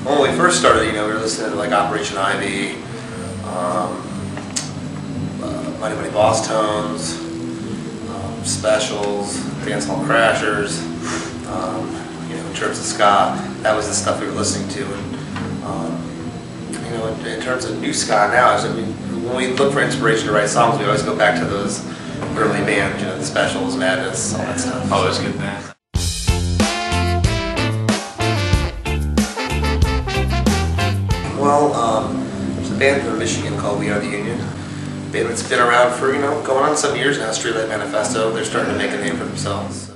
Well, when we first started, we were listening to like Operation Ivy, Mighty Mighty Boss Tones, Specials, Dance Hall Crashers. In terms of ska, that was the stuff we were listening to. And in terms of new ska now, when we look for inspiration to write songs, we always go back to those early bands, the Specials, Madness, all that stuff. Oh, those good bands. Well, there's a band from Michigan called We Are the Union. A band that's been around for, going on some years now, Streetlight Manifesto. They're starting to make a name for themselves.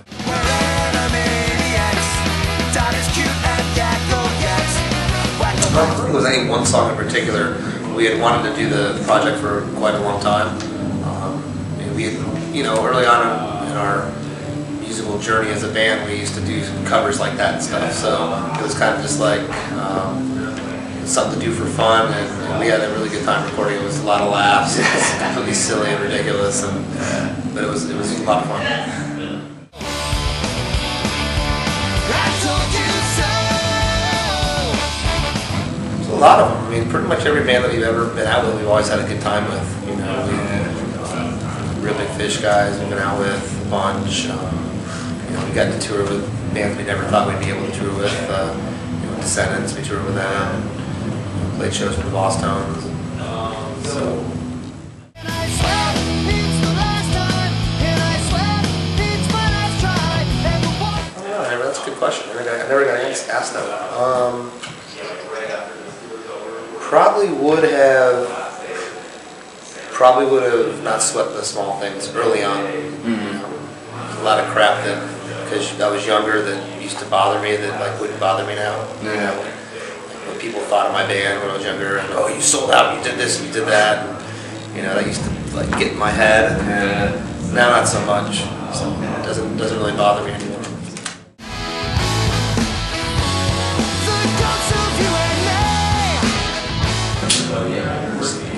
I don't think there was any one song in particular. We had wanted to do the project for quite a long time. We had, early on in our musical journey as a band, we used to do covers like that and stuff. So it was kind of just like something to do for fun, and we had a really good time recording. It was a lot of laughs. It was completely silly and ridiculous, but it was a lot of fun. A lot of them. Pretty much every band that we've ever been out with, we've always had a good time with. Real Big Fish guys we've been out with a bunch. We got to tour with bands we never thought we'd be able to tour with. Descendants, we toured with them. Played shows with the Boss Tones. That's a good question. I never got asked that. Probably would have not swept the small things early on. A lot of crap that, because I was younger, that used to bother me that wouldn't bother me now. When people thought of my band when I was younger, and oh, you sold out, you did this, you did that, and that used to get in my head. Now not so much. So it doesn't really bother me anymore.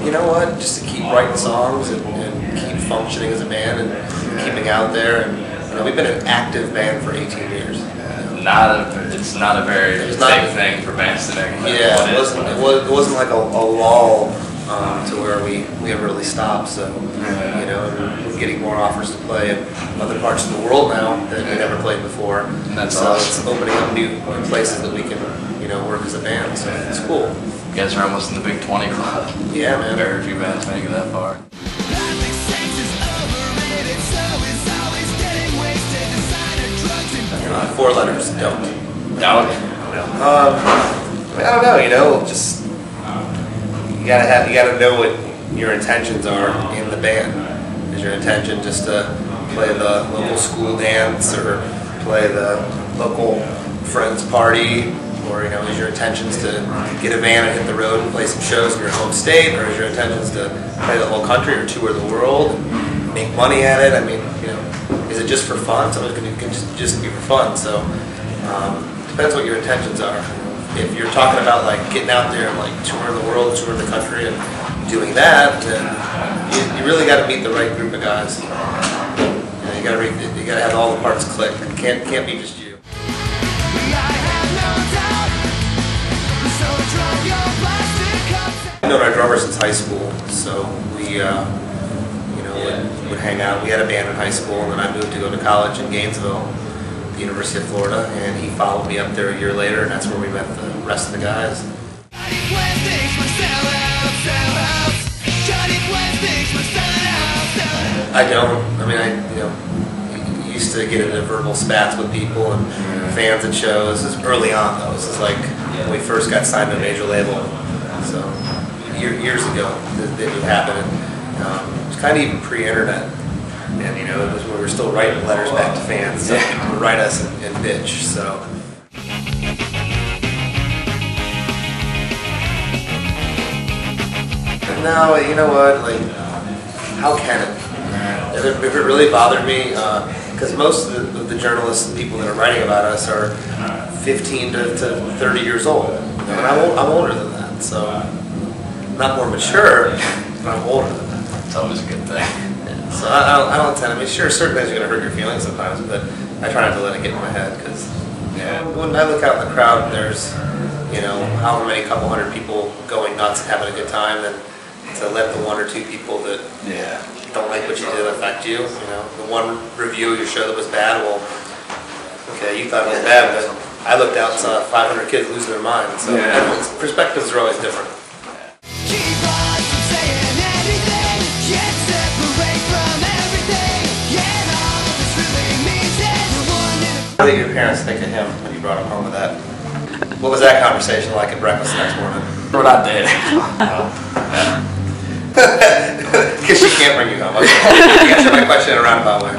You know what? Just to keep writing songs and keep functioning as a band and keeping out there. And we've been an active band for 18 years. It's not a very big thing for bands today. Yeah, it wasn't like a lull to where we ever really stopped. So we're getting more offers to play in other parts of the world now that we never played before. And that's so awesome. It's opening up new places that we can work as a band. So it's cool. You guys are almost in the Big 20 club. Yeah, man. Very few bands make it that far. Four letters don't. No. I don't know. Just you gotta know what your intentions are in the band. Is your intention just to play the local school dance or play the local friends party? Or is your intentions to get a van and hit the road and play some shows in your home state, or is your intentions to play the whole country or tour the world and make money at it? Is it just for fun? Somebody's going to just be for fun. So depends what your intentions are. If you're talking about getting out there and touring the world, touring the country, and doing that, then you really got to meet the right group of guys. You got to have all the parts click. It can't be just you. I've known our drummer since high school, so we would hang out. We had a band in high school, and then I moved to go to college in Gainesville, the University of Florida, and he followed me up there a year later, and that's where we met the rest of the guys. I don't. I used to get into verbal spats with people and fans at shows. This was early on, though. This is when we first got signed to a major label. So years ago, it would happen. It was kind of even pre-internet, and it was when we were still writing letters back to fans. So people would write us and bitch. So. No, you know what? How can it? If it really bothered me, because most of the journalists and people that are writing about us are 15 to 30 years old. And I'm older than that, so I'm not more mature, but I'm older than that. It's always a good thing. Yeah, so I don't tend to. Sure, certain things are going to hurt your feelings sometimes, but I try not to let it get in my head because Yeah. When I look out in the crowd and there's, you know, however many couple hundred people going nuts and having a good time, and to let the one or two people that don't like what you did affect you, you know, the one review of your show that was bad, well, okay, you thought it was bad, but I looked out and saw 500 kids losing their minds, so perspectives are always different. Keep us from saying anything, can't separate from everything, and all this really means is one in a... What did your parents think of him when you brought him home with that? What was that conversation like at breakfast the next morning? We're not dating. Because she can't bring you home. Okay. You answered my question in a roundabout way.